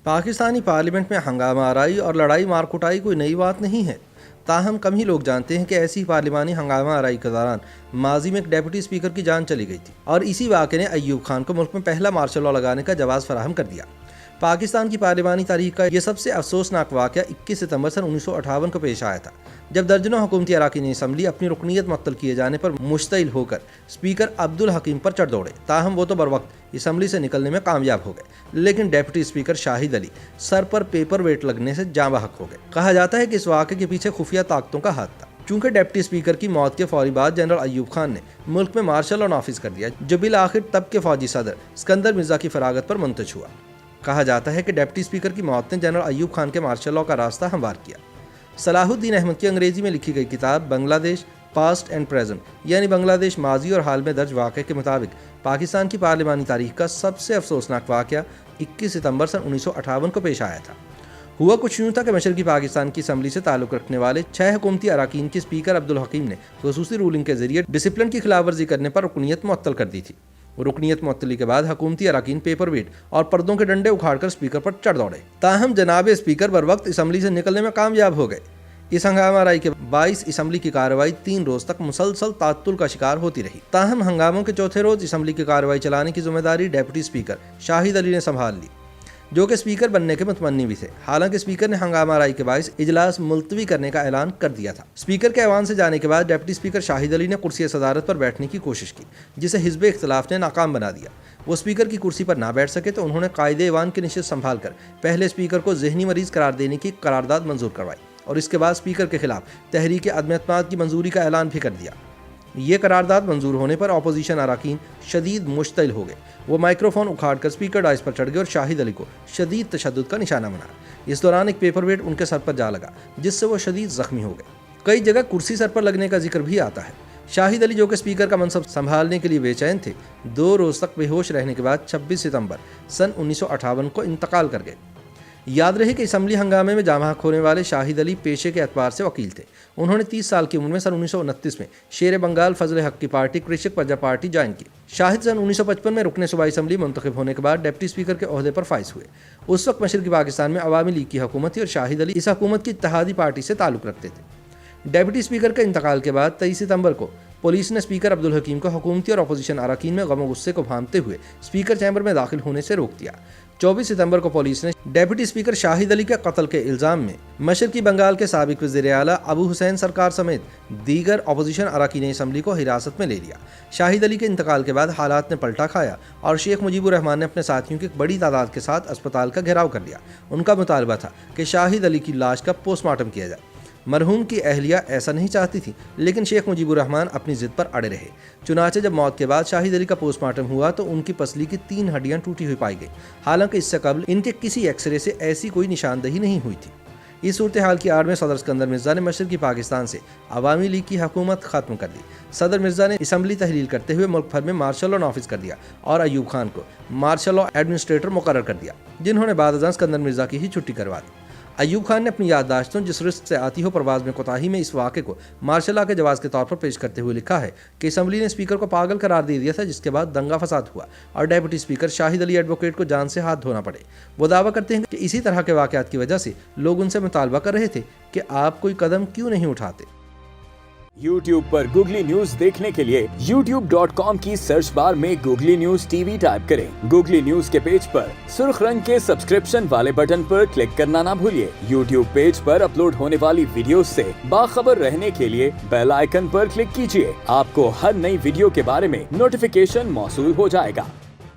Pakistani parliament میں ہنگامہ آرائی اور لڑائی مار کٹائی کوئی نئی بات نہیں ہے، تاہم کم ہی لوگ جانتے ہیں کہ ایسی پارلیمانی ہنگامہ آرائی کے دوران ماضی میں ایک ڈیپٹی اسپیکر کی جان چلی گئی تھی اور اسی واقعے نے ایوب خان کو ملک میں پہلا مارشل لاء لگانے کا جواز فراہم کر دیا۔ پاکستان کی پارلیمانی تاریخ کا یہ سب سے افسوسناک واقعہ 21 ستمبر سن 1958 کو پیش آیا تھا، جب درجنوں حکومتی اراکین اسمبلی اپنی رکنیت معطل کیے جانے پر مشتعل ہو کر اسپیکر عبدالحکیم پر چڑھ دوڑے، تاہم وہ تو بروقت اسمبلی سے نکلنے میں کامیاب ہو گئے، لیکن ڈیپٹی اسپیکر شاہد علی سر پر پیپر ویٹ لگنے سے جاں بحق ہو گئے۔ کہا جاتا ہے کہ اس واقعے کے پیچھے خفیہ طاقتوں کا ہاتھ تھا، چونکہ ڈیپٹی اسپیکر کی موت کے فوری بعد جنرل ایوب خان نے ملک میں مارشل لاء نافذ کر دیا، جو بالآخر تب کے فوجی صدر اسکندر مرزا کی فراغت پر منتج ہوا۔ کہا جاتا ہے کہ ڈیپٹی اسپیکر کی موت نے جنرل ایوب خان کے مارشل لاء کا راستہ ہموار کیا۔ صلاح الدین احمد کی انگریزی میں لکھی گئی کتاب بنگلہ دیش پاسٹ اینڈ پریزنٹ یعنی بنگلہ دیش ماضی اور حال میں درج واقعے کے مطابق پاکستان کی پارلیمانی تاریخ کا سب سے افسوسناک واقعہ 21 ستمبر سن 1958 کو پیش آیا تھا۔ ہوا کچھ یوں تھا کہ مشرقی پاکستان کی اسمبلی سے تعلق رکھنے والے 6 حکومتی اراکین کے اسپیکر عبدالحکیم نے خصوصی رولنگ کے ذریعے ڈسپلن کی خلاف ورزی کرنے پر رکنیت معطل کر دی تھی۔ رکنیت معطلی کے بعد حکومتی اراکین پیپر ویٹ اور پردوں کے ڈنڈے اکھاڑ کر اسپیکر پر چڑھ دوڑے، تاہم جناب اسپیکر بروقت اسمبلی سے نکلنے میں کامیاب ہو گئے۔ اس ہنگامہ آرائی کے باعث اسمبلی کی کارروائی 3 روز تک مسلسل تعطل کا شکار ہوتی رہی، تاہم ہنگاموں کے چوتھے روز اسمبلی کی کارروائی چلانے کی ذمہ داری ڈیپٹی اسپیکر شاہد علی نے سنبھال لی، جو کہ اسپیکر بننے کے متمنی بھی تھے۔ حالانکہ اسپیکر نے ہنگامہ آرائی کے باعث اجلاس ملتوی کرنے کا اعلان کر دیا تھا۔ اسپیکر کے ایوان سے جانے کے بعد ڈیپٹی اسپیکر شاہد علی نے کرسی صدارت پر بیٹھنے کی کوشش کی، جسے حزب اختلاف نے ناکام بنا دیا۔ وہ اسپیکر کی کرسی پر نہ بیٹھ سکے تو انہوں نے قائد ایوان کی نشست سنبھال کر پہلے اسپیکر کو ذہنی مریض قرار دینے کی قرارداد منظور کروائی اور اس کے بعد اسپیکر کے خلاف تحریک عدم اعتماد کی منظوری کا اعلان بھی کر دیا۔ یہ قرارداد منظور ہونے پر اپوزیشن اراکین شدید مشتعل ہو گئے، وہ مائکروفون اکھاڑ کر اسپیکر ڈائس پر چڑھ گئے اور شاہد علی کو شدید تشدد کا نشانہ بنایا۔ اس دوران ایک پیپر ویٹ ان کے سر پر جا لگا، جس سے وہ شدید زخمی ہو گئے۔ کئی جگہ کرسی سر پر لگنے کا ذکر بھی آتا ہے۔ شاہد علی، جو کہ اسپیکر کا منصب سنبھالنے کے لیے بے چین تھے، 2 روز تک بے ہوش رہنے کے بعد 26 ستمبر سن 1958 کو انتقال کر گئے۔ یاد رہے کہ اسمبلی ہنگامے میں جاں بحق ہونے والے شاہد علی پیشے کے اعتبار سے وکیل تھے۔ انہوں نے 30 سال کی عمر میں سن 1929 میں شیر بنگال فضل حق کی پارٹی کرشک پرجا پارٹی جوائن کی۔ شاہد سن 1955 میں رکن صوبائی اسمبلی منتخب ہونے کے بعد ڈپٹی اسپیکر کے عہدے پر فائز ہوئے۔ اس وقت مشرقی پاکستان میں عوامی لیگ کی حکومت تھی اور شاہد علی اس حکومت کی اتحادی پارٹی سے تعلق رکھتے تھے۔ ڈپٹی اسپیکر کے انتقال کے بعد 23 ستمبر کو پولیس نے اسپیکر عبدالحکیم کو حکومتی اور اپوزیشن اراکین میں غم و غصے کو بھانپتے ہوئے اسپیکر چیمبر میں داخل ہونے سے روک دیا۔ 24 ستمبر کو پولیس نے ڈیپٹی اسپیکر شاہد علی کے قتل کے الزام میں مشرقی بنگال کے سابق وزیر اعلیٰ ابو حسین سرکار سمیت دیگر اپوزیشن اراکین اسمبلی کو حراست میں لے لیا۔ شاہد علی کے انتقال کے بعد حالات نے پلٹا کھایا اور شیخ مجیب الرحمان نے اپنے ساتھیوں کی ایک بڑی تعداد کے ساتھ اسپتال کا گھیراؤ کر لیا۔ ان کا مطالبہ تھا کہ شاہد علی کی لاش کا پوسٹ مارٹم کیا جائے۔ مرحوم کی اہلیہ ایسا نہیں چاہتی تھی، لیکن شیخ مجیب الرحمان اپنی ضد پر اڑے رہے۔ چنانچہ جب موت کے بعد شاہد علی کا پوسٹ مارٹم ہوا تو ان کی پسلی کی 3 ہڈیاں ٹوٹی ہوئی پائی گئی، حالانکہ اس سے قبل ان کے کسی ایکس رے سے ایسی کوئی نشاندہی نہیں ہوئی تھی۔ اس صورتحال کی آڑ میں صدر اسکندر مرزا نے مشرقی پاکستان سے عوامی لیگ کی حکومت ختم کر دی۔ صدر مرزا نے اسمبلی تحلیل کرتے ہوئے ملک بھر میں مارشل لاء نافذ کر دیا اور ایوب خان کو مارشل لاء ایڈمنسٹریٹر مقرر کر دیا، جنہوں نے بعد ازاں اسکندر مرزا کی ہی چھٹی کروا دی۔ ایوب خان نے اپنی یادداشتوں جس رزق سے آتی ہو پرواز میں کوتاہی میں اس واقعے کو مارشل لاء کے جواز کے طور پر پیش کرتے ہوئے لکھا ہے کہ اسمبلی نے اسپیکر کو پاگل قرار دے دیا تھا، جس کے بعد دنگا فساد ہوا اور ڈیپٹی اسپیکر شاہد علی ایڈوکیٹ کو جان سے ہاتھ دھونا پڑے۔ وہ دعویٰ کرتے ہیں کہ اسی طرح کے واقعات کی وجہ سے لوگ ان سے مطالبہ کر رہے تھے کہ آپ کوئی قدم کیوں نہیں اٹھاتے۔ YouTube پر گوگلی نیوز دیکھنے کے لیے youtube.com کی سرچ بار میں googly news T V type کریں۔ گوگلی نیوز کے پیج پر سرخ رنگ کے سبسکرپشن والے بٹن پر کلک کرنا نہ بھولیے۔ YouTube پیج پر اپلوڈ ہونے والی ویڈیوز سے باخبر رہنے کے لیے بیل آئیکن پر کلک کیجیے۔ آپ کو ہر نئی ویڈیو کے بارے میں نوٹیفیکیشن موصول ہو جائے گا۔